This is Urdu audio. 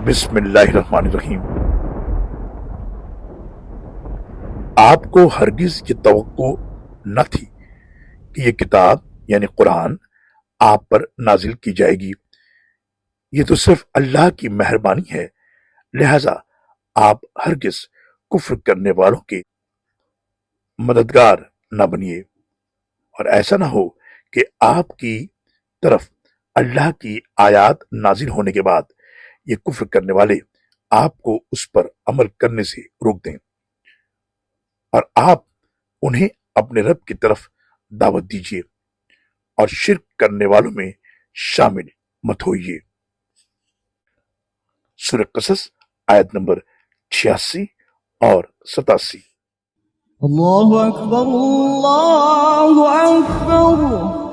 بسم اللہ الرحمن الرحیم۔ آپ کو ہرگز یہ توقع نہ تھی کہ یہ کتاب یعنی قرآن آپ پر نازل کی جائے گی۔ یہ تو صرف اللہ کی مہربانی ہے، لہذا آپ ہرگز کفر کرنے والوں کے مددگار نہ بنیے، اور ایسا نہ ہو کہ آپ کی طرف اللہ کی آیات نازل ہونے کے بعد یہ کفر کرنے والے آپ کو اس پر عمل کرنے سے روک دیں، اور آپ انہیں اپنے رب کی طرف دعوت دیجیے اور شرک کرنے والوں میں شامل مت ہوئیے۔ سورہ قصص آیت نمبر 86 اور 87۔ اللہ اکبر اللہ اکبر۔